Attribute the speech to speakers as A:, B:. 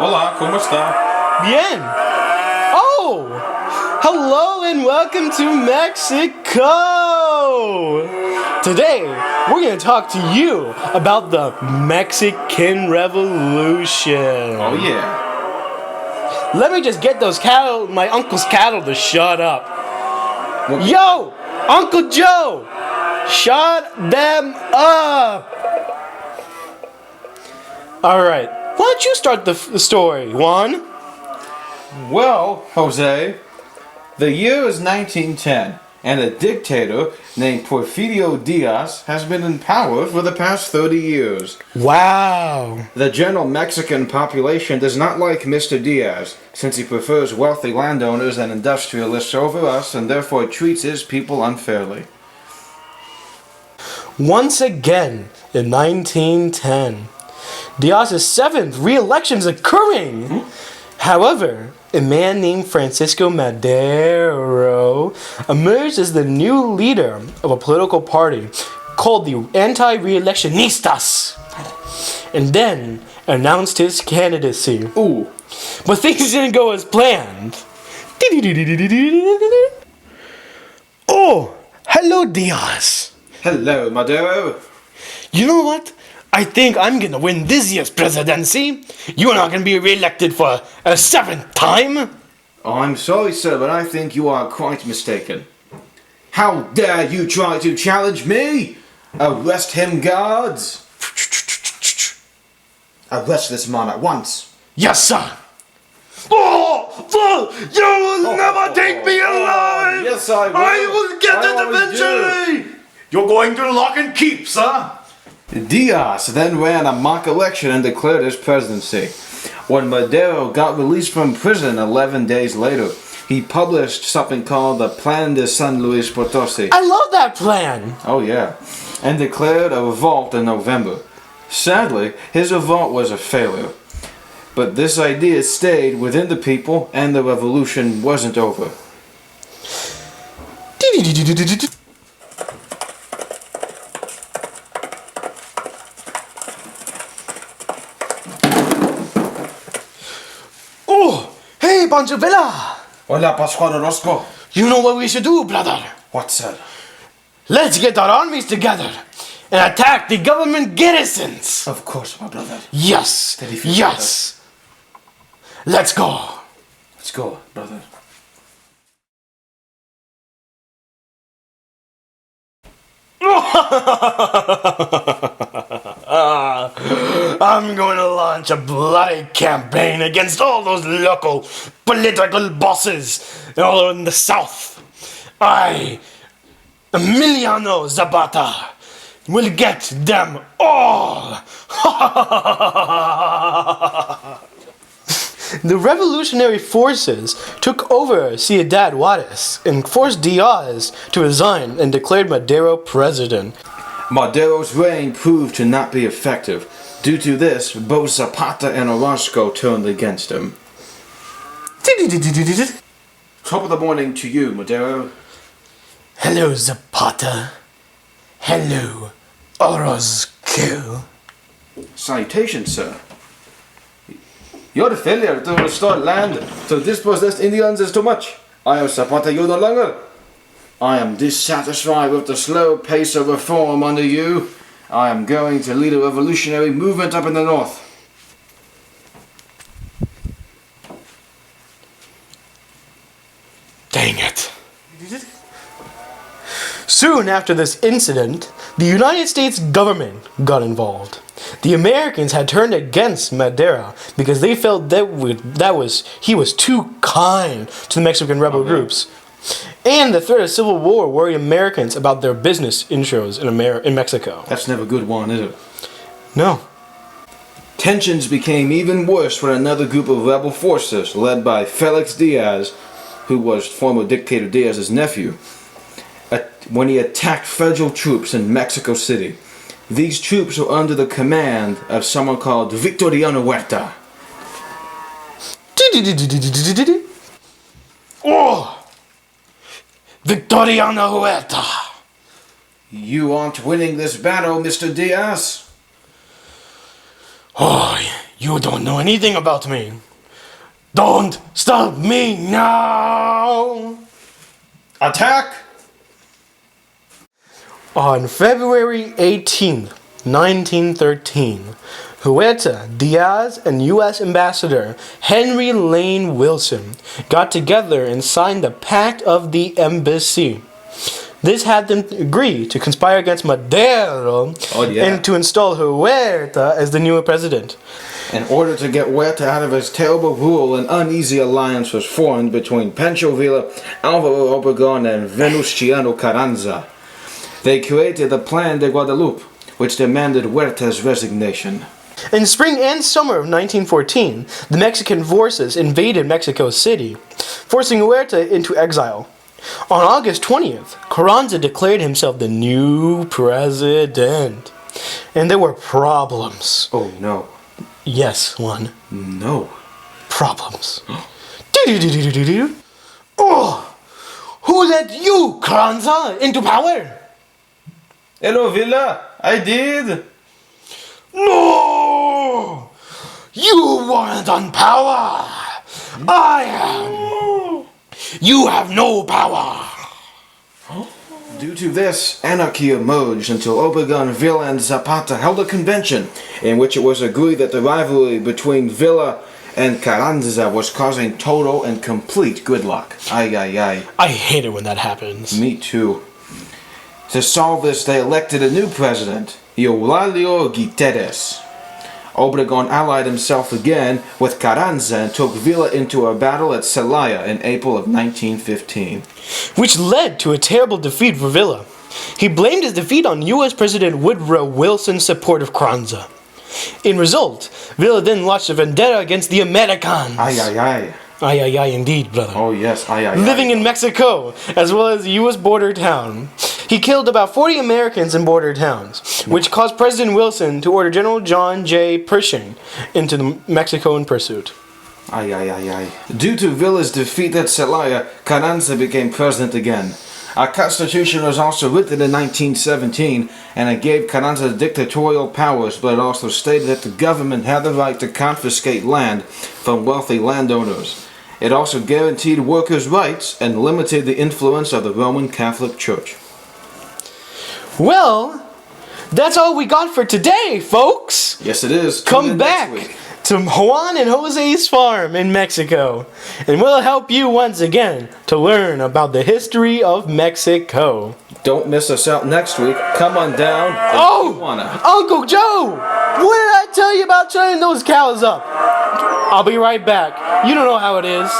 A: Hola, ¿cómo está?
B: Bien. Oh, hello and welcome to Mexico. Today, we're going to talk to you about the Mexican Revolution.
A: Oh yeah.
B: Let me just get those cattle, my uncle's cattle, to shut up. Yo, Uncle Joe, shut them up. All right, why don't you start the story, Juan?
A: Well, Jose, the year is 1910, and a dictator named Porfirio Diaz has been in power for the past 30 years.
B: Wow.
A: The general Mexican population does not like Mr. Diaz, since he prefers wealthy landowners and industrialists over us and therefore treats his people unfairly.
B: Once again, in 1910, Diaz's seventh re-election is occurring. However, a man named Francisco Madero emerged as the new leader of a political party called the Anti-Reelectionistas, and then announced his candidacy.
A: Ooh.
B: But things didn't go as planned. Oh, hello, Diaz.
A: Hello, Madero.
B: You know what? I think I'm gonna win this year's presidency. You're not gonna be re-elected for a seventh time.
A: Oh, I'm sorry, sir, but I think you are quite mistaken. How dare you try to challenge me? Arrest him, guards! Arrest this man at once.
B: Yes, sir. Oh, you will never take me alive.
A: Yes, I will.
B: I will get
A: I
B: it
A: always
B: eventually. You're going to lock and keep, sir.
A: Diaz then ran a mock election and declared his presidency. When Madero got released from prison 11 days later, he published something called the Plan de San Luis Potosi.
B: I love that plan.
A: Oh yeah, and declared a revolt in November. Sadly, his revolt was a failure. But this idea stayed within the people and the revolution wasn't over.
B: Oh, hey, Pancho Villa.
A: Hola, Pascual Orozco.
B: You know what we should do, brother?
A: What, sir?
B: Let's get our armies together and attack the government garrisons.
A: Of course, my brother.
B: Yes, yes. Let's go.
A: Let's go, brother.
B: I'm going to launch a bloody campaign against all those local political bosses all in the South. I, Emiliano Zapata, will get them all. The revolutionary forces took over Ciudad Juarez and forced Diaz to resign and declared Madero president.
A: Madero's reign proved to not be effective. Due to this, both Zapata and Orozco turned against him. Top of the morning to you, Madero.
B: Hello, Zapata. Hello, Orozco.
A: Salutations, sir. Your failure to restore land to dispossessed Indians is too much. I am Zapata you no longer. I am dissatisfied with the slow pace of reform under you. I am going to lead a revolutionary movement up in the north.
B: Dang it. Soon after this incident, the United States government got involved. The Americans had turned against Madero because they felt he was too kind to the Mexican rebel groups. And the threat of civil war worried Americans about their business intros in Mexico.
A: That's never good one, is it?
B: No.
A: Tensions became even worse when another group of rebel forces, led by Felix Diaz, who was former dictator Diaz's nephew, when he attacked federal troops in Mexico City. These troops were under the command of someone called Victoriano Huerta.
B: Oh! Victoriano Huerta!
A: You aren't winning this battle, Mr. Diaz.
B: Oh, You don't know anything about me. Don't stop me now!
A: Attack!
B: On February 18th, 1913, Huerta, Diaz, and U.S. Ambassador Henry Lane Wilson got together and signed the Pact of the Embassy. This had them agree to conspire against Madero and to install Huerta as the new president.
A: In order to get Huerta out of his terrible rule, an uneasy alliance was formed between Pancho Villa, Alvaro Obregón, and Venustiano Carranza. They created the Plan de Guadalupe, which demanded Huerta's resignation.
B: In spring and summer of 1914, the Mexican forces invaded Mexico City, forcing Huerta into exile. On August 20th, Carranza declared himself the new president. And there were problems.
A: Oh no.
B: Yes, one.
A: No.
B: Problems. Oh! Who let you, Carranza, into power?
A: Hello, Villa. I did.
B: No! You weren't on power! I am! You have no power!
A: Due to this, anarchy emerged until Obregón, Villa, and Zapata held a convention in which it was agreed that the rivalry between Villa and Carranza was causing total and complete gridlock. Ay, ay, ay.
B: I hate it when that happens.
A: Me too. To solve this, they elected a new president, Eulalio Guiterres. Obregón allied himself again with Carranza and took Villa into a battle at Celaya in April of 1915.
B: Which led to a terrible defeat for Villa. He blamed his defeat on U.S. President Woodrow Wilson's support of Carranza. In result, Villa then launched a vendetta against the Americans.
A: Ay, ay, ay.
B: Ay, ay, ay, indeed, brother.
A: Oh, yes, ay, ay,
B: Living
A: ay.
B: in Mexico, as well as a U.S. border town. He killed about 40 Americans in border towns, which caused President Wilson to order General John J. Pershing into Mexico in pursuit.
A: Ay, ay, ay, ay. Due to Villa's defeat at Celaya, Carranza became president again. A constitution was also written in 1917, and it gave Carranza dictatorial powers, but it also stated that the government had the right to confiscate land from wealthy landowners. It also guaranteed workers' rights and limited the influence of the Roman Catholic Church.
B: Well, that's all we got for today, folks.
A: Yes, it is.
B: Come back to Juan and Jose's farm in Mexico, and we'll help you once again to learn about the history of Mexico.
A: Don't miss us out next week. Come on down.
B: Oh, Uncle Joe, what did I tell you about turning those cows up? I'll be right back. You don't know how it is.